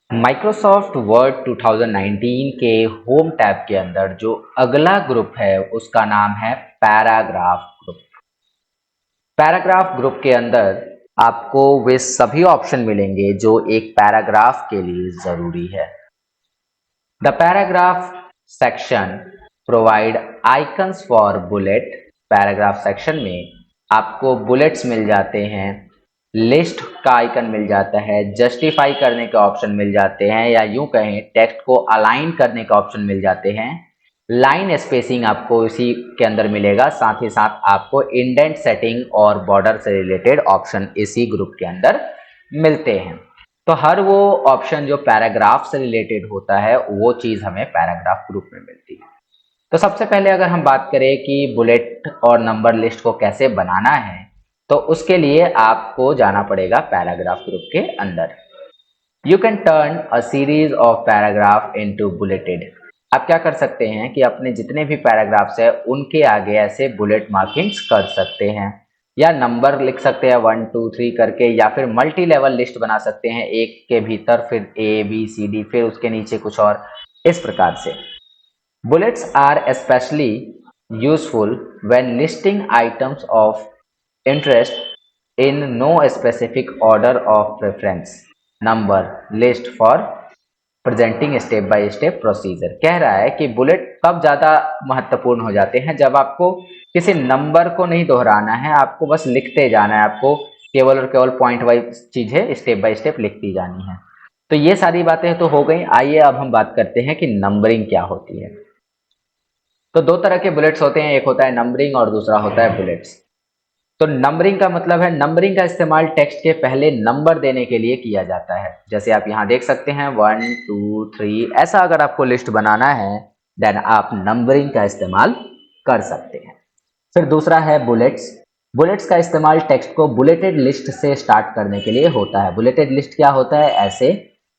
Microsoft word 2019 के home tab के अंदर जो अगला ग्रुप है उसका नाम है पैराग्राफ ग्रुप। पैराग्राफ ग्रुप के अंदर आपको वे सभी ऑप्शन मिलेंगे जो एक पैराग्राफ के लिए जरूरी है। The paragraph section provide icons for bullet. Paragraph section में आपको बुलेट्स मिल जाते हैं, लिस्ट का आइकन मिल जाता है, जस्टिफाई करने के ऑप्शन मिल जाते हैं, या यूं कहें टेक्स्ट को अलाइन करने के ऑप्शन मिल जाते हैं। लाइन स्पेसिंग आपको इसी के अंदर मिलेगा, साथ ही साथ आपको इंडेंट सेटिंग और बॉर्डर से रिलेटेड ऑप्शन इसी ग्रुप के अंदर मिलते हैं। तो हर वो ऑप्शन जो पैराग्राफ से रिलेटेड होता है वो चीज हमें पैराग्राफ ग्रुप में मिलती है। तो सबसे पहले अगर हम बात करें कि बुलेट और नंबर लिस्ट को कैसे बनाना है, तो उसके लिए आपको जाना पड़ेगा पैराग्राफ ग्रुप के अंदर। You can turn a series of paragraph into bulleted. आप क्या कर सकते हैं कि अपने जितने भी पैराग्राफ्स है उनके आगे ऐसे बुलेट मार्किंग्स कर सकते हैं, या नंबर लिख सकते हैं 1 2 3 करके, या फिर मल्टी लेवल लिस्ट बना सकते हैं, एक के भीतर फिर ए बी सी डी फिर उसके नीचे कुछ और, इस प्रकार से। Bullets are especially useful when listing items of interest in no specific order of preference. Number list for presenting step by step procedure। कह रहा है कि बुलेट तब ज़्यादा महत्वपूर्ण हो जाते हैं जब आपको किसी नंबर को नहीं दोहराना है, आपको बस लिखते जाना है, आपको केवल और केवल पॉइंट वाइज चीज़ें स्टेप बाय स्टेप लिखती जानी है। तो ये सारी बातें तो हो गई। आइए अब हम बात करते हैं कि नंबरिंग क्या होती है। तो दो तरह के बुलेट्स होते हैं, एक होता है नंबरिंग और दूसरा होता है बुलेट्स। तो नंबरिंग का मतलब है, नंबरिंग का इस्तेमाल टेक्स्ट के पहले नंबर देने के लिए किया जाता है। जैसे आप यहाँ देख सकते हैं 1 2 3, ऐसा अगर आपको लिस्ट बनाना है देन आप नंबरिंग का इस्तेमाल कर सकते हैं। फिर दूसरा है बुलेट्स। बुलेट्स का इस्तेमाल टेक्स्ट को बुलेटेड लिस्ट से स्टार्ट करने के लिए होता है। बुलेटेड लिस्ट क्या होता है? ऐसे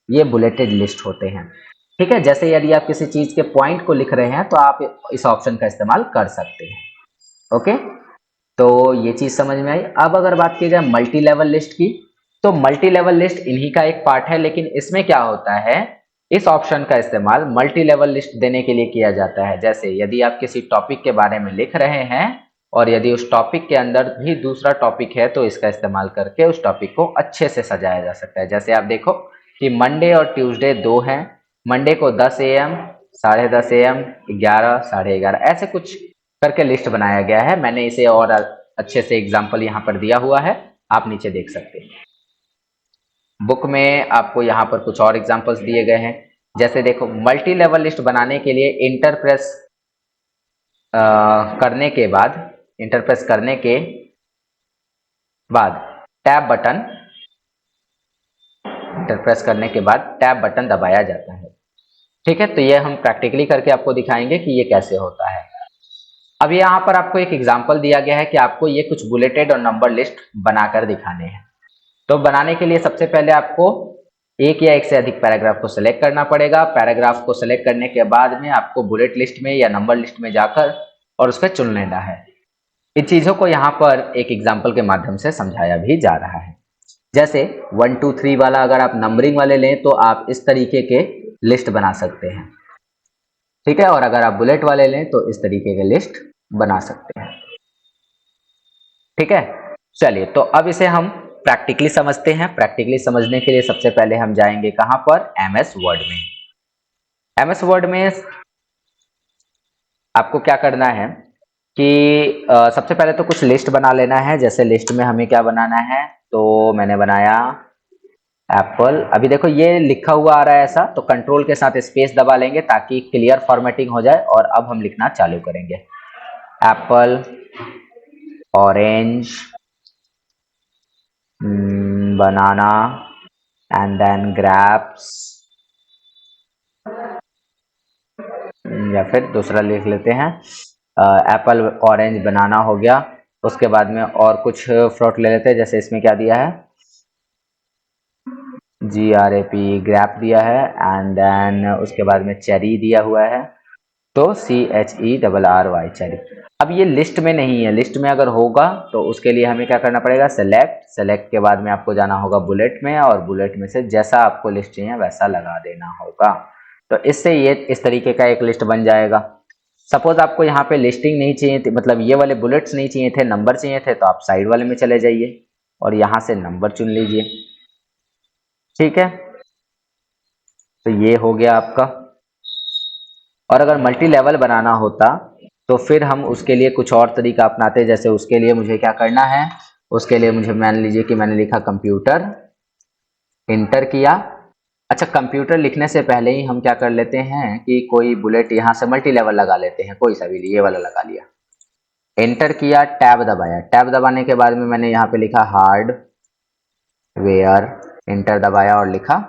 ये बुलेटेड लिस्ट होते हैं। ठीक है, जैसे यदि आप किसी चीज के पॉइंट को लिख रहे हैं तो आप इस ऑप्शन का इस्तेमाल कर सकते हैं। ओके, तो ये चीज समझ में आई। अब अगर बात की जाए मल्टी लेवल लिस्ट की, तो मल्टी लेवल लिस्ट इन्हीं का एक पार्ट है, लेकिन इसमें क्या होता है, इस ऑप्शन का इस्तेमाल मल्टी लेवल लिस्ट देने के लिए किया जाता है। जैसे यदि आप किसी टॉपिक के बारे में लिख रहे हैं और यदि उस टॉपिक के अंदर भी दूसरा टॉपिक है तो इसका इस्तेमाल करके उस टॉपिक को अच्छे से सजाया जा सकता है। जैसे आप देखो कि मंडे और ट्यूसडे दो हैं, मंडे को 10 AM, 10:30 AM, 11, 11:30, ऐसे कुछ करके लिस्ट बनाया गया है। मैंने इसे और अच्छे से एग्जाम्पल यहाँ पर दिया हुआ है, आप नीचे देख सकते हैं। बुक में आपको यहाँ पर कुछ और एग्जाम्पल्स दिए गए हैं। जैसे देखो, मल्टी लेवल लिस्ट बनाने के लिए इंटरप्रेस करने के बाद टैब बटन इंटरप्रेस करने के बाद टैब बटन दबाया जाता है। ठीक है, तो ये हम प्रैक्टिकली करके आपको दिखाएंगे कि ये कैसे होता है। अब यहाँ पर आपको एक एग्जाम्पल दिया गया है कि आपको ये कुछ बुलेटेड और नंबर लिस्ट बनाकर दिखाने हैं। तो बनाने के लिए सबसे पहले आपको एक या एक से अधिक पैराग्राफ को सिलेक्ट करना पड़ेगा। पैराग्राफ को सिलेक्ट करने के बाद में आपको बुलेट लिस्ट में या नंबर लिस्ट में जाकर और उस पर चुन लेना है। इन चीजों को यहाँ पर एक एग्जाम्पल के माध्यम से समझाया भी जा रहा है। जैसे 1 2 3 वाला अगर आप नंबरिंग वाले लें तो आप इस तरीके के लिस्ट बना सकते हैं। ठीक है, और अगर आप बुलेट वाले लें तो इस तरीके के लिस्ट बना सकते हैं। ठीक है, चलिए तो अब इसे हम प्रैक्टिकली समझते हैं। प्रैक्टिकली समझने के लिए सबसे पहले हम जाएंगे कहां पर? MS वर्ड में। MS वर्ड में आपको क्या करना है कि सबसे पहले तो कुछ लिस्ट बना लेना है। जैसे लिस्ट में हमें क्या बनाना है, तो मैंने बनाया एप्पल। अभी देखो ये लिखा हुआ आ रहा है ऐसा, तो कंट्रोल के साथ स्पेस दबा लेंगे ताकि क्लियर फॉर्मेटिंग हो जाए। और अब हम लिखना चालू करेंगे, apple, orange, banana, and then grapes, या फिर दूसरा लिख लेते हैं, एप्पल, ऑरेंज, बनाना हो गया। उसके बाद में और कुछ फ्रूट ले लेते हैं। जैसे इसमें क्या दिया है, GRAP, ग्रैप दिया है, एंड देन उसके बाद में चेरी दिया हुआ है, तो CHERRY चेरी। अब ये लिस्ट में नहीं है, लिस्ट में अगर होगा तो उसके लिए हमें क्या करना पड़ेगा, सेलेक्ट, सेलेक्ट के बाद में आपको जाना होगा बुलेट में, और बुलेट में से जैसा आपको लिस्ट चाहिए वैसा लगा देना होगा। तो इससे ये इस तरीके का एक लिस्ट बन जाएगा। सपोज आपको यहाँ पे लिस्टिंग नहीं चाहिए थी, मतलब ये वाले बुलेट्स नहीं चाहिए थे, नंबर चाहिए थे, तो आप साइड वाले में चले जाइए और यहाँ से नंबर चुन लीजिए। ठीक है, तो ये हो गया आपका। और अगर मल्टी लेवल बनाना होता तो फिर हम उसके लिए कुछ और तरीका अपनाते। जैसे उसके लिए मुझे क्या करना है, उसके लिए मुझे मान लीजिए कि मैंने लिखा कंप्यूटर, इंटर किया। अच्छा, कंप्यूटर लिखने से पहले ही हम क्या कर लेते हैं कि कोई बुलेट यहाँ से मल्टी लेवल लगा लेते हैं, कोई सा भी, ये वाला लगा लिया, एंटर किया, टैब दबाया, टैब दबाने के बाद में मैंने यहाँ पे लिखा हार्डवेयर, एंटर दबाया और लिखा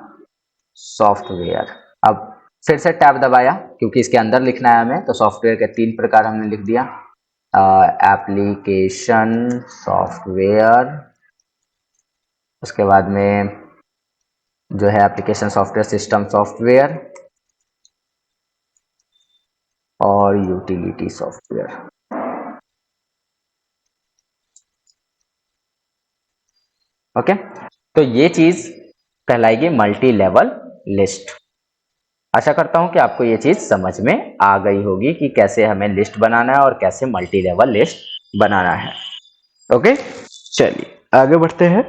सॉफ्टवेयर। अब फिर से टैब दबाया क्योंकि इसके अंदर लिखना है हमें, तो सॉफ्टवेयर के 3 प्रकार हमने लिख दिया, एप्लीकेशन, सॉफ्टवेयर, उसके बाद में जो है एप्लीकेशन सॉफ्टवेयर, सिस्टम सॉफ्टवेयर और यूटिलिटी सॉफ्टवेयर। ओके, तो ये चीज कहलाएगी मल्टी लेवल लिस्ट। आशा करता हूं कि आपको ये चीज समझ में आ गई होगी कि कैसे हमें लिस्ट बनाना है और कैसे मल्टी लेवल लिस्ट बनाना है। ओके, चलिए आगे बढ़ते हैं।